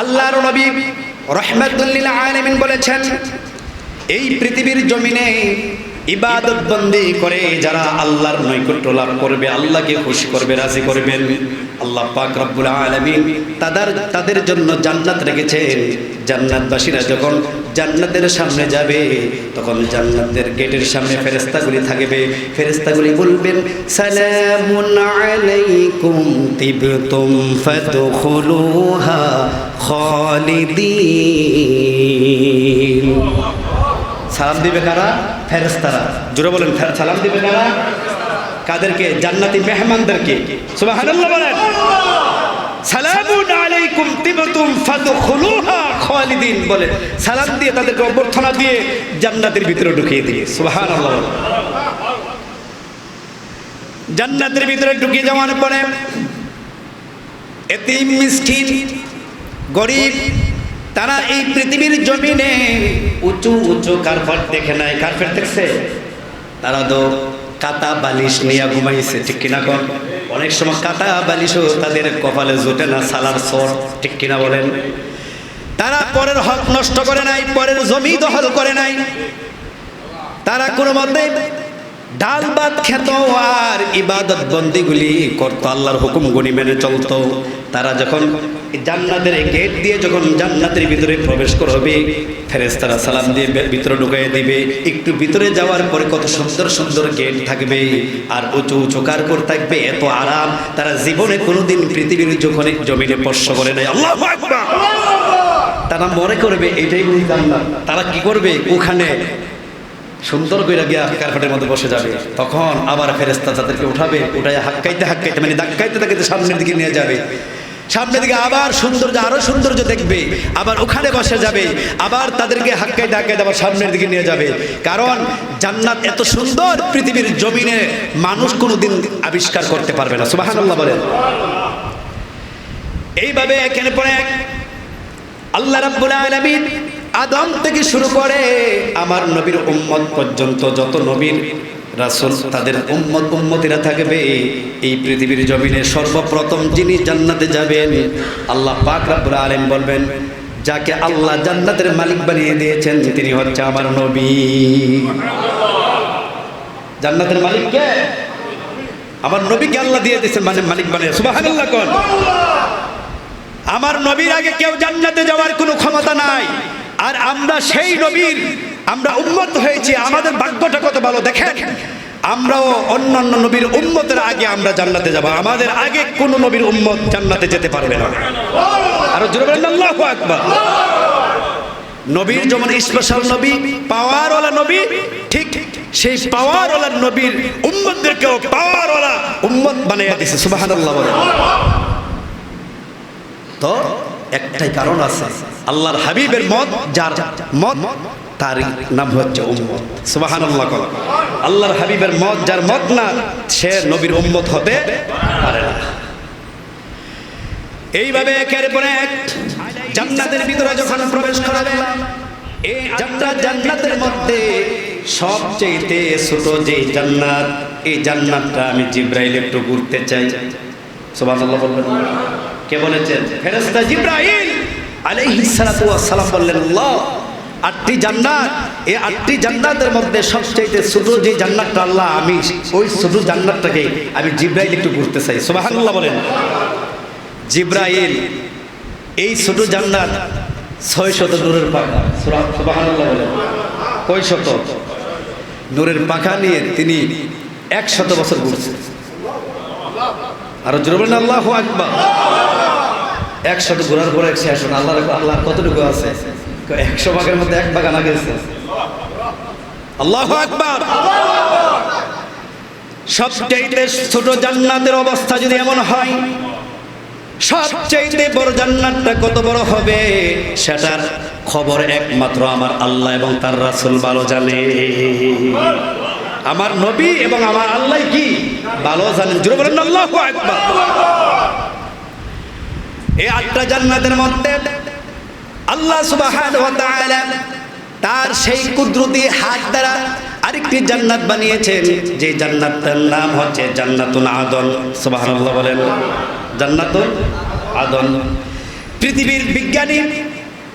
আল্লাহর নবী রাহমাতুল লিল আলামিন বলেছেন, এই পৃথিবীর জমিনে ইবাদত বন্দি করে যারা আল্লাহর নৈকট্য লাভ করবে, আল্লাহকে খুশি করবে, রাজি করবেন, আল্লাহ পাক রব্বুল আলামিন তাদের জন্য জান্নাত রেখেছেন। জান্নাতবাসীরা যখন জান্নাতের সামনে যাবে তখন জান্নাতের গেটের সামনে ফেরেশতাগুলি থাকবে। ফেরেশতাগুলি বলবেন, সালামুন আলাইকুম তিবতুম ফাদখুলুহা খালিদিন। সালাম দিবে কারা? ফেরেশতারা। জোরে বলেন, সালাম দিবে কারা? কাদেরকে? জান্নাতি মেহমানদেরকে। সুবহানাল্লাহ বলেন। সালামুন আলাইকুম তিবতুম ফাদখুলুহা খালিদিন বলে সালাম দিয়ে তাদেরকে অভ্যর্থনা দিয়ে জান্নাতের ভিতরে ঢুকিয়ে দিয়ে। সুবহানাল্লাহ। জান্নাতের ভিতরে ঢুকিয়ে যাওয়ার পরে এতিম, মিসকিন, গরিব তারা এই পৃথিবীর জমিনে উঁচু উঁচু কার্পেট দেখে নাই। কার্পেট দেখছে? তারা তো কাতা বালিশ নিয়ে ঘুমাইছে, ঠিক কিনা কোন? অনেক সময় কাতা বালিশও তাদের কপালে জোটে না, সালার সর, ঠিক কিনা বলেন? তারা পরের হক নষ্ট করে নাই, পরের জমি দখল করে নাই। তারা কোনো মতে ডাল ভাত খেত আর ইবাদত বন্দিগুলি করতো, আল্লাহর হুকুমগুলি মেনে চলতো। তারা যখন জান্নাতের গেট দিয়ে যখন জান্নাতের ভিতরে প্রবেশ করবে, ফেরেশতারা সালাম দিয়ে ভিতরে ঢুকিয়ে দিবে। একটু ভিতরে যাওয়ার পরে কত সুন্দর সুন্দর গেট থাকবে আর উঁচু উঁচু কার্পেট থাকবে, এত আরাম তারা জীবনে কোনোদিন পৃথিবীর জমিনে স্পর্শ করে নাই। আল্লাহু আকবার। তারা মনে করবে এটাই জান্নাত। তারা কি করবে? ওখানে সুন্দর করে গিয়া কার্পেটের মধ্যে বসে যাবে। তখন আবার ফেরেশতা তাদেরকে উঠাবে, উঠায় হাক্কাইতে হাক্কাইতে মানে ধাক্কাইতে ধাক্কাইতে সামনের দিকে নিয়ে যাবে। সামনের দিকে আবার সৌন্দর্য, আরো সৌন্দর্য দেখবে, আবার ওখানে বসে যাবে, আবার তাদেরকে হাক্কাইতে হাক্কাইতে আবার সামনের দিকে নিয়ে যাবে। কারণ জান্নাত এত সুন্দর পৃথিবীর জমিনে মানুষ কোনোদিন আবিষ্কার করতে পারবে না। সুবহানাল্লাহ বলেন। এইভাবে একের পর এক আল্লাহ রাব্বুল আলামিন আদম থেকে শুরু করে আমার নবীর উম্মত পর্যন্ত যত নবীর রাসূল তাদের উম্মতিরা থাকবে এই পৃথিবীর জমিনে, সর্বপ্রথম যিনি জান্নাতে যাবেন আল্লাহ পাক রব্বুল আলামিন বলবেন, যাকে আল্লাহ জান্নাতের মালিক বানিয়ে দিয়েছেন তিনি হচ্ছে আমার নবী। জান্নাতের মালিক কে? আমার নবীকে আল্লাহ দিয়ে দিয়েছেন, মানে মালিক বানিয়ে। সুবহানাল্লাহ কোন? আমার নবীর আগে কেউ জান্নাতে যাওয়ার কোনো ক্ষমতা নাই। আর আমরা সেই নবীর আমরা উম্মত হয়েছি, আমাদের ভাগ্যটা কত ভালো দেখেন। আমরাও অন্যান্য নবীর উম্মতের আগে আমরা জান্নাতে যাব। আমাদের আগে কোন নবীর উম্মত জান্নাতে যেতে পারবে না। আর জোরে বলেন আল্লাহু আকবার। নবীর যেমন স্পেশাল নবী, পাওয়ারওয়ালা নবী, ঠিক সেই পাওয়ারওয়ালা নবীর উম্মতদেরকেও পাওয়ারওয়ালা উম্মত বানিয়ে দিয়েছে। সুবহানাল্লাহ বলেন। তো একটাই কারণ আছে, আল্লাহর হাবিবের মত যার মত তার নাম হচ্ছে উম্মত। সুবহানাল্লাহ। আল্লাহর হাবিবের মত যার মত না সে নবীর উম্মত হতে পারে না। এইভাবে একের পর এক জান্নাতের ভিতরে যখন প্রবেশ করাবে, এই জান্নাতের মধ্যে সবচেয়ে ছোট যে জান্নাত, এই জান্নাতটা আমি জিবরাইল একটু ঘুরতে চাই। সুবহানাল্লাহ বলবেন। কে বলেছেন? ফেরেশতা জিবরাইল আলাইহিস সালাতু ওয়াস সালাম বললেন, আল্লাহ 8টি জান্নাত, এই 8টি জান্নাতের মধ্যে সবচেয়ে ছোট যে জান্নাতটা আল্লাহ, আমি ওই ছোট জান্নাতটাকে আমি জিবরাইল একটু ঘুরতে চাই। সুবহানাল্লাহ বলেন। জিবরাইল এই ছোট জান্নাত 600 নূরের পাখা। সুবহানাল্লাহ বলেন। কয় শত? নূরের পাখা নিয়ে তিনি 100 বছর ঘুরছেন। আর জোরে বলেন আল্লাহু আকবার। 100 ঘোরার পরে শেষ না। আল্লাহ কতটুকু আছে? 100 ভাগের মধ্যে 1 ভাগ আনা গেছে। আল্লাহু আকবার। সবচেয়ে ছোট জান্নাতের অবস্থা যদি এমন হয়, সবচেয়ে বড় জান্নাতটা কত বড় হবে সেটার খবর একমাত্র আমার আল্লাহ এবং তার রাসূল ভালো জানে। আমার নবী এবং আমার আল্লাহ কি ভালো জানেন। জোরে বলেন আল্লাহু আকবার। এই 8টা জান্নাতের মধ্যে আল্লাহ সুবহানাহু ওয়া তাআলা তার সেই কুদরতি হাত দ্বারা আরেকটি জান্নাত বানিয়েছেন, যে জান্নাতটার নাম হচ্ছে জান্নাতুল আদন। সুবহানাল্লাহ বলেন। জান্নাতুল আদন। পৃথিবীর বিজ্ঞানী,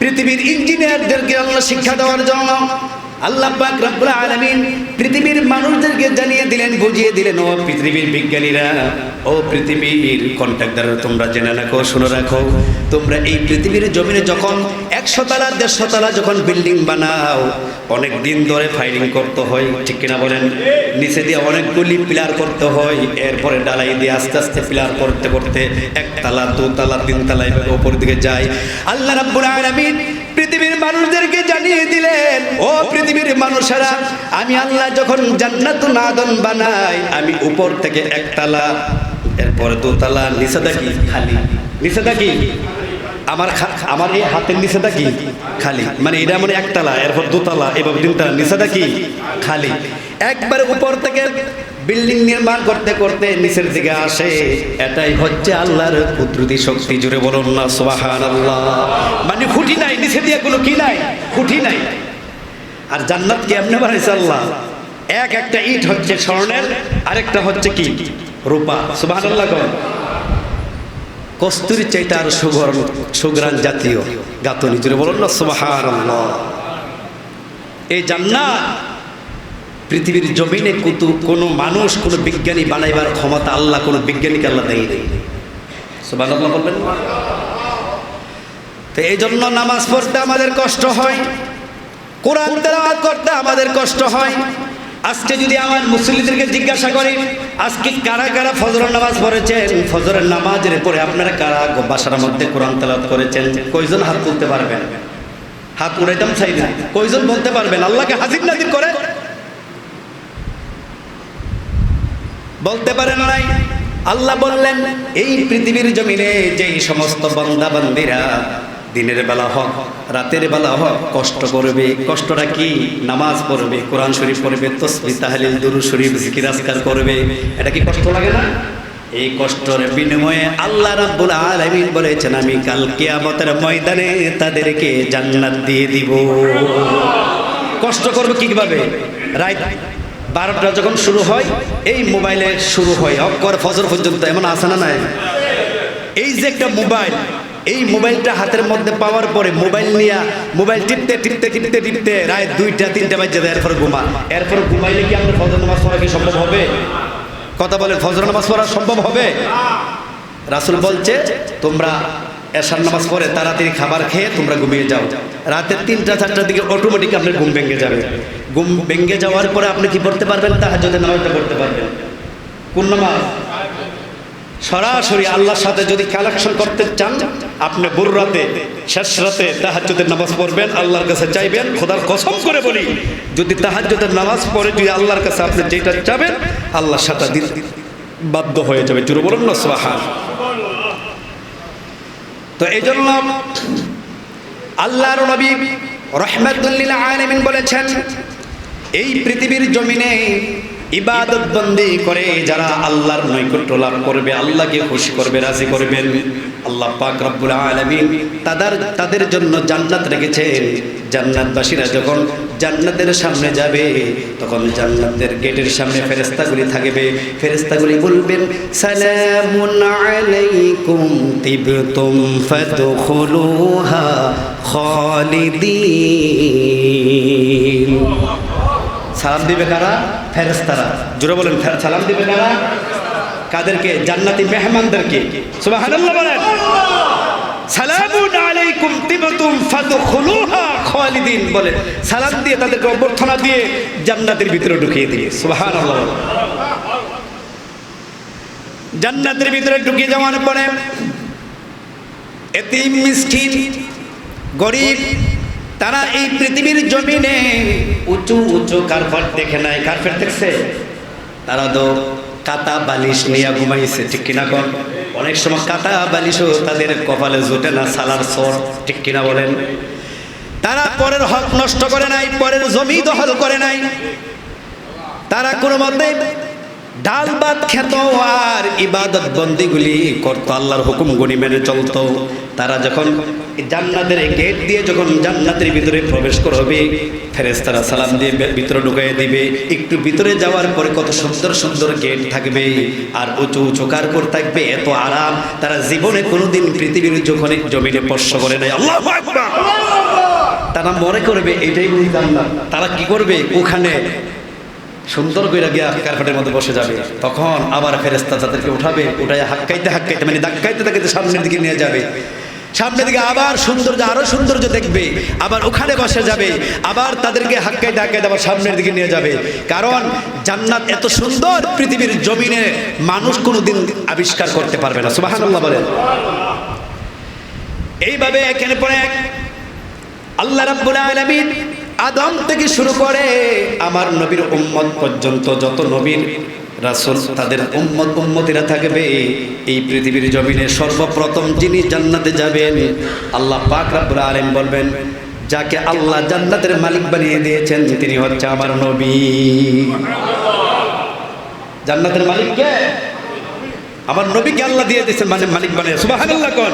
পৃথিবীর ইঞ্জিনিয়ারদেরকে আল্লাহ শিক্ষা দেওয়ার জন্য আল্লাহ পাক রব্বুল আলামিন পৃথিবীর মানুষদেরকে জানিয়ে দিলেন, বুঝিয়ে দিলেন, ও পৃথিবীর বিজ্ঞানীরা, ও পৃথিবীর কন্ট্রাক্টর, তোমরা জেনে রাখো, শুনে রাখো, তোমরা এই পৃথিবীর জমিনে যখন 100 তলা 150 তলা যখন বিল্ডিং বানাও, অনেক দিন ধরে ফায়ারিং করতে হয়, ঠিক কিনা বলেন? নিচে দিয়ে অনেকগুলি পিলার করতে হয়, এরপরে ডালাই দিয়ে আস্তে আস্তে পিলার করতে করতে 1 তলা 2 তলা 3 তলা এভাবে উপর দিকে যায়। আল্লাহ রাব্বুল আলামিন পৃথিবীর মানুষদেরকে জানিয়ে দিলেন, ও পৃথিবীর মানুষেরা, আমি আল্লাহ যখন জান্নাতুল আদন বানাই, আমি উপর থেকে 1 তলা, এরপরে 2 তলা, নিচেটা কি খালি, নিচেটা কি আমার এই হাতের নিচেটা কি খালি, মানে এটা মানে 1 তলা, এরপর 2 তলা, এভাবে 3 তলা, নিচেটা কি খালি। একবার উপর থেকে বিল্ডিং নির্মাণ করতে করতে নিচের দিকে আসে, এটাই হচ্ছে আল্লাহর কুদরতি শক্তি। জুড়ে বলুন না সুবহানাল্লাহ। মানে খুঁটি নাই, নিচে দিয়ে কোনো কি নাই, খুঁটি নাই। আর জান্নাত কেমনে বানাইছে আল্লাহ? একটা ইট হচ্ছে স্বর্ণের, আরেকটা হচ্ছে কি রূপা। সুবহানাল্লাহ। কস্তুরী চাইতে আর সুগ্রাণ জাতীয় গাঁথনি। জুড়ে বলুন না সুবহানাল্লাহ। এই জান্নাত পৃথিবীর জমিনে কোনো মানুষ, কোনো বিজ্ঞানী বানাইবার ক্ষমতা আল্লাহ কোনো বিজ্ঞানীকে আল্লাহ দেয় নেই। সুবহানাল্লাহ বলবেন। তো এই জন্য নামাজ পড়তে আমাদের কষ্ট হয়, কোরআন তেলাওয়াত করতে আমাদের কষ্ট হয়। আজকে যদি আমার মুসল্লিদেরকে জিজ্ঞাসা করি, আজকে কারা কারা ফজরের নামাজ পড়েছেন, ফজরের নামাজের পরে আপনারা কারা বাসার মধ্যে কোরআন তেলাওয়াত করেছেন, কয়জন হাত তুলতে পারবেন? হাত উড়াইতাম চাই না, কয়জন বলতে পারবেন? আল্লাহকে হাজির নাজির করে বলতে পারেন নাই। আল্লাহ বললেন, এই পৃথিবীর জমিনে যেই সমস্ত বান্দা বান্দিরা দিনের বেলা হোক রাতের বেলা হোক কষ্ট করবে, কষ্টটা কি? নামাজ পড়বে, কোরআন শরীফ পড়বে, তাসবিহ তাহলিল দুরূদ শরীফ জিকির আজকার করবে, এটা কি কষ্ট লাগে না? এই কষ্টের বিনিময়ে আল্লাহ রাব্বুল আলামিন বলেছেন, আমি কাল কিয়ামতের ময়দানে তাদেরকে জান্নাত দিয়ে দিব। কষ্ট করবে কিভাবে? রাত 12টা যখন শুরু হয়, এই মোবাইলে শুরু হয় অক্ষর ফজর পর্যন্ত, এমন আছে না নাই? এই যে একটা মোবাইল, এই মোবাইলটা হাতের মধ্যে পাওয়ার পরে মোবাইল নিয়ে মোবাইল টিপতে টিপতে টিপতে টিপতে রাত 2টা 3টা বাজে যায়, এরপর ঘুমাইলে কি আমরা ফজর নামাজ পড়া কি সম্ভব হবে? কথা বলেন, ফজর নামাজ পড়া সম্ভব হবে? রাসূল বলছে, তোমরা এশার নামাজ পড়ে তাড়াতাড়ি খাবার খেয়ে তোমরা ঘুমিয়ে যাও, রাতের 3টা 4টার দিকে অটোমেটিক আপনার ঘুম ভেঙে যাবে। ঘুম ভেঙে যাওয়ার পরে আপনি কি পড়তে পারবেন? তাহাজ্জুদের নামাজটা পড়তে পারবেন। কোন নামাজ? সরাসরি আল্লাহর সাথে যদি কালেকশন করতে চান, আপনি ভোর রাতে শেষ রাতে তাহাজ্জুদের নামাজ পড়বেন, আল্লাহর কাছে চাইবেন। খোদার কসম করে বলি, যদি তাহাজ্জুদের নামাজ পড়ে যদি আল্লাহর কাছে আপনি যেটা চাবেন, আল্লাহর সাথে দিতে বাধ্য হয়ে যাবে। জোরে বলুন না সুবহানাল্লাহ। তো এই জন্য আল্লাহর নবী রাহমাতুল লিল আলামিন বলেছেন, এই পৃথিবীর জমিনে ইবাদত বন্দি করে যারা আল্লাহর নৈকট্য লাভ করবে, আল্লাহকে খুশি করবে, রাজি করবেন, আল্লাহ পাক রব্বুল আলামিন তাদের জন্য জান্নাত রেখেছেন। জান্নাতবাসীরা যখন জান্নাতের সামনে যাবে, তখন জান্নাতের গেটের সামনে ফেরেশতাগুলি থাকবে। ফেরেশতাগুলি বলবেন, সালামুন আলাইকুম তিবতুম ফাদখুলুহা খালিদিন। সালাম দিবে কারা? ফেরেশতারা। জোরে বলেন, সালাম দিবে কারা? কাদেরকে? জান্নাতি মেহমানদেরকে। সুবহানাল্লাহ বলেন। সালামুন আলাইকুম তিবতুম ফাদখুলুহা খালিদিন বলে সালাম দিয়ে তাদেরকে অভ্যর্থনা দিয়ে জান্নাতের ভিতরে ঢুকিয়ে দিবে। সুবহানাল্লাহ। জান্নাতের ভিতরে ঢুকিয়ে যাওয়ার পরে এতিম, মিসকিন, গরিব, তারা এই পৃথিবীর জমিনে উঁচু উঁচু কার্পেট দেখে নাই। কার্পেট দেখছে? তারা তো কাতা বালিশ নিয়ে ঘুমাইছে, ঠিক কিনা কন? অনেক সময় কাতা বালিশও তাদের কপালে জোটে না, সালার সর, ঠিক কিনা বলেন? তারা পরের হক নষ্ট করে নাই, পরের জমি দখল করে নাই। তারা কোনো মতে ডাল ভাত খেত আর ইবাদত বন্দিগুলি করতো, আল্লাহর হুকুমগুলি মেনে চলতো। তারা যখন জান্নাতের গেট দিয়ে যখন জান্নাতের ভিতরে প্রবেশ করবে, ফেরেশতারা সালাম দিয়ে ভিতরে ঢুকিয়ে দিবে। একটু একটু ভিতরে যাওয়ার পরে কত সুন্দর সুন্দর গেট থাকবে আর উঁচু উঁচু কার্পেট থাকবে, এত আরাম তারা জীবনে কোনোদিন পৃথিবীর যখন জমিনে স্পর্শ করে নাই। আল্লাহু আকবার। তারা মনে করবে এটাই বুঝি জান্নাত। তারা কি করবে, ওখানে সুন্দর করে গিয়া কার্পেটের মধ্যে বসে যাবে। তখন আবার ফেরেশতা তাদেরকে উঠাবে, উঠায় হাক্কাইতে হাক্কাইতে মানে ধাক্কাইতে ধাক্কাইতে সামনের দিকে নিয়ে যাবে। সামনের দিকে আবার সৌন্দর্য, আরো সৌন্দর্য দেখবে, আবার ওখানে বসে যাবে, আবার তাদেরকে হাক্কাইতে হাক্কাইতে আবার সামনের দিকে নিয়ে যাবে। কারণ জান্নাত এত সুন্দর পৃথিবীর জমিনে মানুষ কোনোদিন আবিষ্কার করতে পারবে না। সুবহানাল্লাহ বলেন। এইভাবে একের পর এক আল্লাহ রাব্বুল আলামিন আদম থেকে শুরু করে আমার নবীর উম্মত পর্যন্ত যত নবীর রাসূল তাদের উম্মতিরা থাকবে এই পৃথিবীর জমিনে, সর্বপ্রথম যিনি জান্নাতে যাবেন আল্লাহ পাক রব্বুল আলামিন বলবেন, যাকে আল্লাহ জান্নাতের মালিক বানিয়ে দিয়েছেন তিনি হচ্ছে আমার নবী। জান্নাতের মালিক কে? আমার নবীকে আল্লাহ দিয়ে দিয়েছেন, মানে মালিক বানিয়ে। সুবহানাল্লাহ কোন।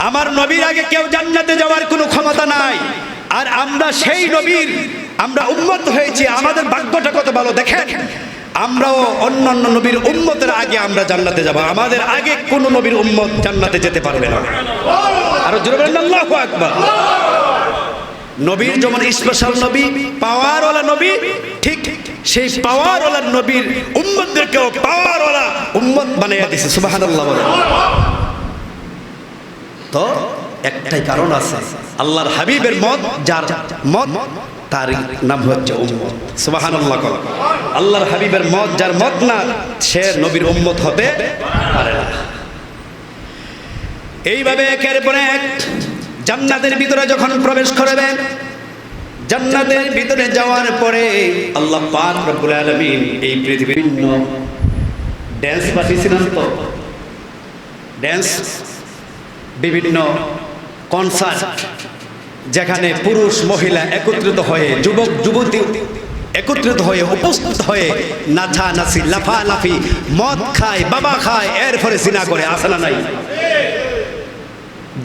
আমার নবীর আগে কেউ জান্নাতে যাওয়ার কোনো ক্ষমতা নাই, আর আমরা সেই নবীর আমরা উম্মত হয়েছি। আমাদের ভাগ্যটা কত ভালো দেখেন, আমরাও অন্যান্য নবীর উম্মতের আগে আমরা জান্নাতে যাব। আমাদের আগে কোন নবীর উম্মত জান্নাতে যেতে পারবে না। আর জোরে বলেন আল্লাহু আকবার। নবীর যেমন স্পেশাল নবী, পাওয়ারওয়ালা নবী, ঠিক সেই পাওয়ারওয়ালা নবীর উম্মতদেরকেও পাওয়ারওয়ালা উম্মত বানিয়ে দিয়েছে। সুবহানাল্লাহ বলেন। তো একটাই কারণ আছে, আল্লাহর হাবিবের মত যার মত তার নাম হচ্ছে উম্মত। সুবহানাল্লাহ। আল্লাহর হাবিবের মত যার মত না সে নবীর উম্মত হতে পারে না। এইভাবে একের পর এক জান্নাতের ভিতরে যখন প্রবেশ করবেন, জান্নাতের ভিতরে যাওয়ার পরে আল্লাহ পাক রব্বুল আলামিন এই পৃথিবীর বিভিন্ন ড্যান্স পাঠিয়েছিলেন। তো ড্যান্স, বিভিন্ন কনসার্ট যেখানে পুরুষ মহিলা একত্রিত হয়ে, যুবক যুবতী একত্রিত হয়ে উপস্থিত হয়ে নাচানাচি, লাফালাফি, মদ খায়, বাবা খায়, এরপরে জিনা করে, আছে না নাই?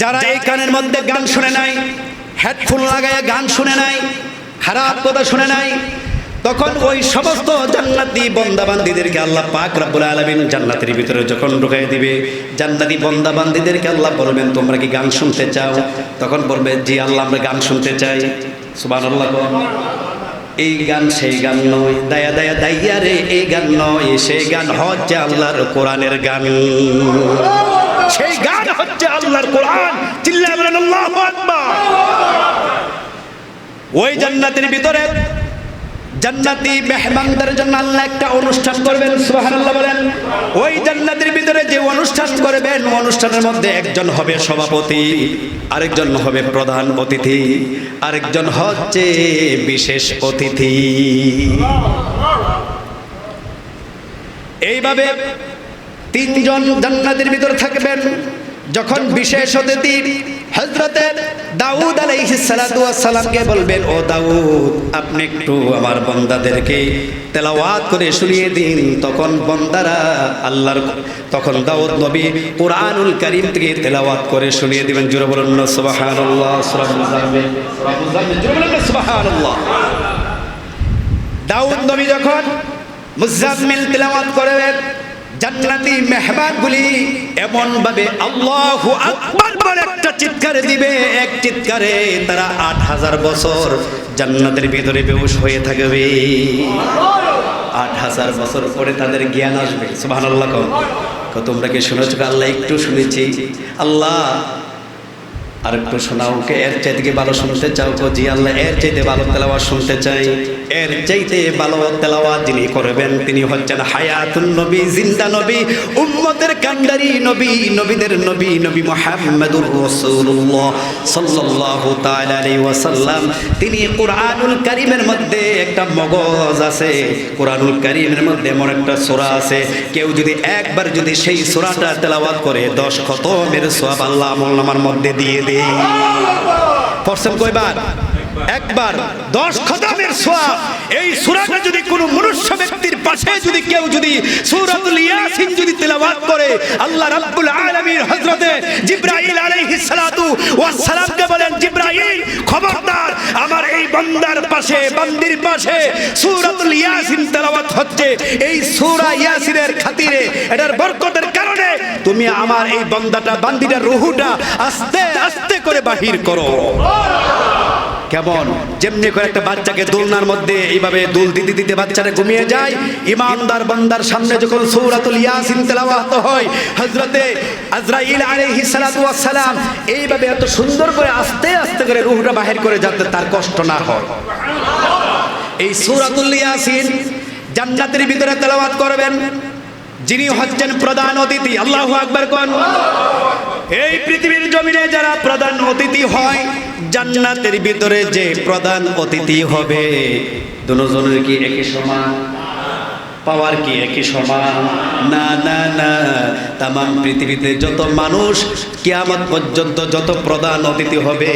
যারা এই কানের মধ্যে গান শুনে নাই, হেডফোন লাগায় গান শুনে নাই, খারাপ কথা শুনে নাই, তখন ওই সমস্ত জান্নাতি বান্দাবান্দীদেরকে আল্লাহ পাক রব্বুল আলামিন জান্নাতের ভিতরে যখন ঢুকাই দিবে, জান্নাতি বান্দাবান্দীদেরকে আল্লাহ বলবেন তোমরা কি গান শুনতে চাও? তখন বলবে জি আল্লাহ আমরা গান শুনতে চাই। সুবহানাল্লাহ। এই গান সেই গান নয়, দায়া দায়া দাইয়া রে এই গান নয়, সেই গান হচ্ছে আল্লাহর কোরআনের গান। সেই গান হচ্ছে আল্লাহর কোরআন। চিল্লায়ে বলেন আল্লাহু আকবার। ওই জান্নাতের ভিতরে জান্নাতি মেহমানদের জন্য আল্লাহ একটা অনুষ্ঠান করবেন। সুবহানাল্লাহ বলেন। ওই জান্নাতের ভিতরে যে অনুষ্ঠান করবেন, অনুষ্ঠানের মধ্যে একজন হবে সভাপতি, আরেকজন হবে প্রধান অতিথি, আরেকজন হচ্ছে বিশেষ অতিথি। এইভাবে তিনজন জান্নাতের ভিতরে থাকবেন। যখন বিশেষ অতিথি হযরতে দাউদ আলাইহিস সালাতু ওয়াস সালামকে বলবেন, ও দাউদ আপনি একটু আমার বান্দাদেরকে তেলাওয়াত করে শুনিয়ে দিন। তখন বান্দারা আল্লাহর, তখন দাউদ নবী কুরআনুল কারীম থেকে তেলাওয়াত করে শুনিয়ে দিবেন। জোরে বলুন না সুবহানাল্লাহ। সুবহানাল্লাহ। দাউদ নবী যখন মুজাম্মিল তেলাওয়াত করবেন, জান্নাতি মেহমানগুলি এমন ভাবে আল্লাহু আকবার বলে একটা চিৎকার দিবে, এক চিৎকারে তারা ৮০০০ বছর জান্নাতের ভিতরে বেহুশ হয়ে থাকবে। ৮০০০ বছর পরে তাদের জ্ঞান আসবে। সুবহানাল্লাহ। তোমরা কি শুনেছো? আল্লাহ একটু শুনেছি। আল্লাহ আর একটু শোনাও। কে এর চাইতে কি ভালো শুনতে চাও? জি আল্লাহ এর চাইতে ভালো তেলাওয়াত শুনতে চাই। এর চাইতে ভালো তেলাওয়াত যিনি করবেন তিনি হচ্ছেন হায়াতুন নবী, জিন্দা নবী, উম্মতের কান্ডারি নবী, নবীদের নবী, নবী মুহাম্মদুর রাসূলুল্লাহ সাল্লাল্লাহু তাআলা আলাইহি ওয়াসাল্লাম। তিনি কুরআনুল কারীমের মধ্যে একটা মগজ আছে, কুরআনুল কারীমের মধ্যে এমন একটা সূরা আছে, কেউ যদি একবার যদি সেই সূরাটা তেলাওয়াত করে ১০ খতমের সওয়াব আল্লাহ আমলনামার মধ্যে দিয়ে দেয়। পড়ছেন কয়বার? একবার। ১০ খতমের সওয়াব। এই সূরাটা যদি কোনো মনুষ্য ব্যক্তির পাশে যদি কেউ যদি সূরাতুল ইয়াসিন যদি তেলাওয়াত করে, আল্লাহ রাব্বুল আলামিন হযরতে জিবরাইল আলাইহিস সালাতু ওয়াস সালামকে বলেন, জিবরাইল খবরদার আমার এই বান্দার পাশে, বান্দির পাশে সূরাতুল ইয়াসিন তেলাওয়াত হচ্ছে। এই সূরা ইয়াসিনের খাতিরে, এটার বরকতের কারণে তুমি আমার এই বান্দাটা, বান্দিটার রূহটা আস্তে আস্তে করে বাহির করো। কেমন? যেমনি করে একটা বাচ্চাকে দোলনার মধ্যে এইভাবে দোল দিতে দিতে বাচ্চাটা ঘুমিয়ে যায়, ইমানদার বান্দার সামনে যখন সূরাতুল ইয়াসিন তেলাওয়াত হয়, হযরতে আজরাইল আলাইহিস সালাতু ওয়াস সালাম এইভাবে এত সুন্দর করে আস্তে আস্তে করে রূহটা বাহির করে যাতে তার কষ্ট না হয়। এই সূরাতুল ইয়াসিন জান্নাতের ভিতরে তেলাওয়াত করবেন যিনি হচ্ছেন প্রধান অতিথি। আল্লাহু আকবার কোন। এই পৃথিবীর জমিনে যারা প্রধান অতিথি হয়, জান্নাতের ভিতরে যে প্রধান অতিথি হবে, দুজনের কি একই সমান? পাওয়ার কি একই সমান? না না না, তামাম পৃথিবীতে যত মানুষ কিয়ামত পর্যন্ত যত প্রধান অতিথি হবে,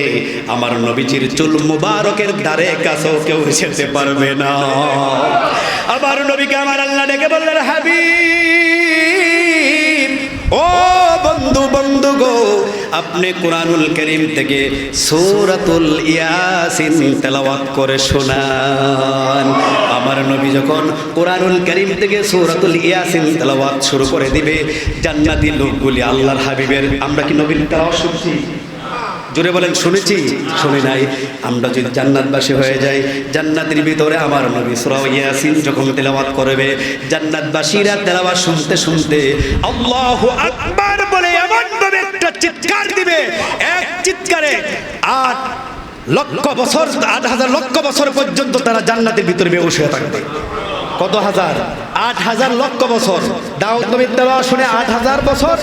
আমার নবীজির চুল মুবারকের ধারে কাছেও কেউ যেতে পারবে না। আমার নবীকে আমার আল্লাহ ডেকে বললেন, হাবিব, ও বন্ধু বন্ধু গো, আপনি কোরআনুল কারীম থেকে সূরাতুল ইয়াসিন তেলাওয়াত করে শোনান। আমার নবী যখন কোরআনুল কারীম থেকে সূরাতুল ইয়াসিন তেলাওয়াত শুরু করে দিবে, জান্নাতি লোকগুলি আল্লাহর হাবিবের, আমরা কি নবীর তেলাওয়াত শুনছি? জোরে বলেন শুনেছি? শুনি নাই। আমরা যদি জান্নাতবাসী হয়ে যাই, জান্নাতের ভিতরে আমার নবী সূরা ইয়াসিন যখন তেলাওয়াত করবে, জান্নাতবাসীরা তেলাওয়াত শুনতে শুনতে আল্লাহু আকবার বলে এমন ভাবে একটা চিৎকার দিবে, এক চিৎকারে 8 লক্ষ বছর, 8,000 লক্ষ বছর পর্যন্ত তারা জান্নাতের ভিতরে বেহুশ হয়ে থাকবে। কত হাজার? 8,000 লক্ষ বছর। দাউদ নবীর তেলাওয়াত শুনে 8,000 বছর,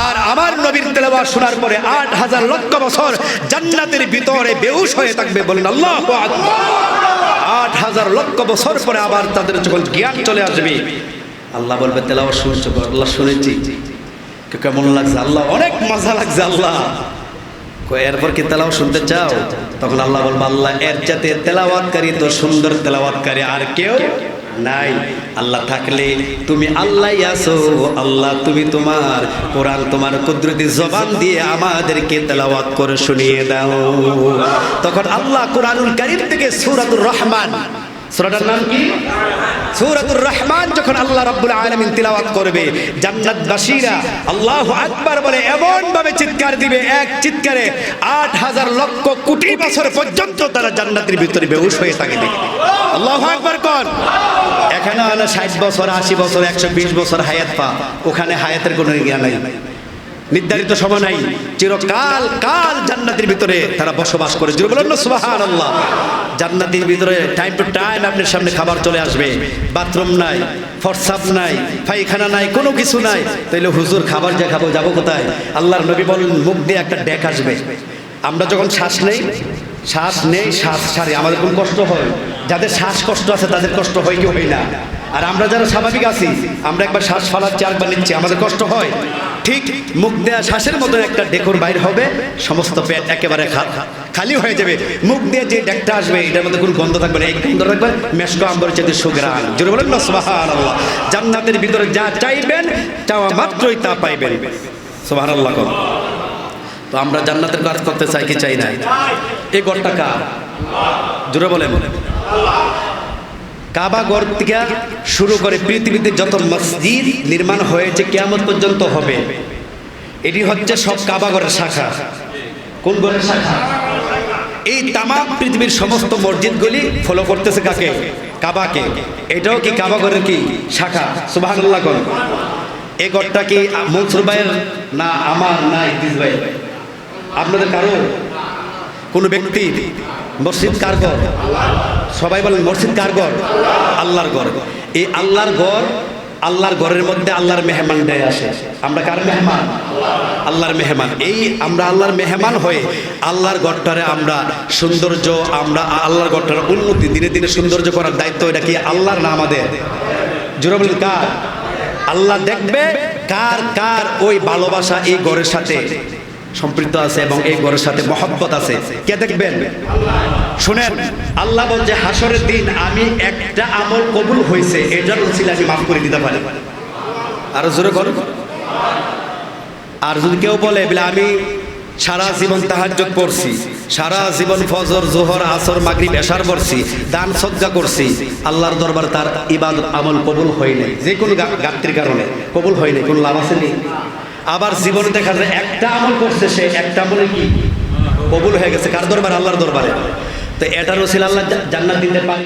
আর আমার নবীর তেলাওয়াত শোনার পরে 8,000 লক্ষ বছর জান্নাতের ভিতরে বেহুশ হয়ে থাকবে। বলেন আল্লাহু আকবার। 8,000 লক্ষ বছর পরে আবার তাদের যখন জ্ঞান চলে আসবে, আল্লাহ বলবে, তেলাওয়াত শুনছো? আল্লাহ শুনেছি। কেমন লাগছে? আল্লাহ অনেক মজা লাগছে। আল্লাহ এরপর কি তেলাওয়াত শুনতে চাও? তখন আল্লাহ বলবে, আল্লাহ এর চাইতে তেলাওয়াতকারী তো সুন্দর তেলাওয়াতকারী আর কেউ নাই। আল্লাহ থাকলে তুমি আল্লাহই আছো। আল্লাহ তুমি তোমার কোরআন, তোমার কুদরতি জবান দিয়ে আমাদেরকে তেলাওয়াত করে শুনিয়ে দাও। তখন আল্লাহ কোরআনুল কারীম থেকে সূরাতুর রহমান, সূরাটার নাম কি? সূরাতুর রহমান যখন আল্লাহ রাব্বুল আলামিন তিলাওয়াত করবে, জান্নাতবাসীরা আল্লাহু আকবার বলে এমন ভাবে চিৎকার দিবে, এক চিৎকারে 8,000 লক্ষ কোটি বছর পর্যন্ত তারা জান্নাতের ভিতরে বেহুশ হয়ে থাকবে। আল্লাহু আকবার কোন। এখানে হলো 60 বছর, 80 বছর, 120 বছর হায়াত পা, ওখানে হায়াতের কোনো জ্ঞান নাই, নির্ধারিত সময় নাই, চিরকাল কাল জান্নাতের ভিতরে তারা বসবাস করে। জোরে বলেন না সুবহানাল্লাহ। জান্নাতের ভিতরে টাইম টু টাইম আপনার সামনে খাবার চলে আসবে, বাথরুম নাই, ফরসাপ নাই, পায়খানা নাই, কোনো কিছু নাই। তাইলে হুজুর খাবার যে খাবো, যাবো কোথায়? আল্লাহর নবী বলেন, মুখ দিয়ে একটা ডেক আসবে। আমরা যখন শ্বাস নেই, শ্বাস ছাড়ি, আমাদের কোন কষ্ট হয়? যাদের শ্বাসকষ্ট আছে তাদের কষ্ট হয় কি হয় না? আর আমরা যারা স্বাভাবিক আছি, আমরা একবার শ্বাস ফালাচ্ছি, আরেকবার নিচ্ছি, আমাদের কষ্ট হয়। ঠিক মুখ দেয়া শ্বাসের মতো একটা ডেকর বাইর হবে, সমস্ত পেট একেবারে খালি হয়ে যাবে। মুখ দিয়ে যে ডেকটা আসবে, এটার মধ্যে কোনো গন্ধ থাকবে না, এই গন্ধ থাকবে মেশকো আম্বরের চাইতে সুঘ্রাণ। জোরে বলেন না সুবহানাল্লাহ। জান্নাতের ভিতরে যা চাইবেন, চাওয়া মাত্রই তা পাইবেন। সুবহানাল্লাহ। তো আমরা জান্নাতের কাজ করতে চাই কি চাই না? এই ঘরটা কার? জোরে বলেন। কাবা ঘর থেকে শুরু করে পৃথিবীতে যত মসজিদ নির্মাণ হয়েছে কিয়ামত পর্যন্ত হবে, এটি হচ্ছে সব কাবা ঘরের শাখা। কোন ঘরের শাখা? এই তামাম পৃথিবীর সমস্ত মসজিদগুলি ফলো করতেছে কাকে? কাবাকে। এটাও কি কাবা ঘরের কি শাখা? সুবহানাল্লাহ। কোন এই ঘরটা কি মনসুর ভাইয়ের না আমার না ইদ্রিস ভাই? আপনাদের কারো? কোন ব্যক্তি? মসজিদ কার ঘর? সবাই বলেন মসজিদ কার ঘর? আল্লাহর ঘর। এই আল্লাহর ঘর, আল্লাহর ঘরের মধ্যে আল্লাহর মেহমানটাই আসে। আমরা কার মেহমান? আল্লাহর মেহমান। এই আমরা আল্লাহর মেহমান হয়ে আল্লাহর ঘরটারে আমরা সৌন্দর্য, আমরা আল্লাহর ঘরটার উন্নতি দিনে দিনে সৌন্দর্য করার দায়িত্ব এটা কি আল্লাহর না আমাদের? জোরে বলেন কার? আল্লাহ দেখবে কার কার ওই ভালোবাসা এই ঘরের সাথে সম্পৃক্ত আছে এবং এই ঘরের সাথে মহব্বত আছে। কে দেখবেন? শুনেন, আল্লাহ বলছে হাসরের দিন আমি একটা আমল কবুল হয়েছে, এটার উসিলা আমি মাফ করে দিতে পারি। আরো জোরে বল। আর যদি কেউ বলে বলে আমি সারা জীবন তাহাজ্জুদ পড়ছি, সারা জীবন ফজর জোহর আসর মাগরিব এশার পড়ছি, দান সদকা করছি, আল্লাহর দরবার তার ইবাদত আমল কবুল হয় নাই, যে কোনো গাত্রির কারণে কবুল হয় নাই, কোনো লাভ আছে নি? আবার জীবনে দেখা যায় একটা আমল করছে, সে একটা আমলে কি কবুল হয়ে গেছে, কার দরবার? আল্লাহর দরবারে। তো এটার ওসিলা আল্লাহ জান্নাত দিতে পারে।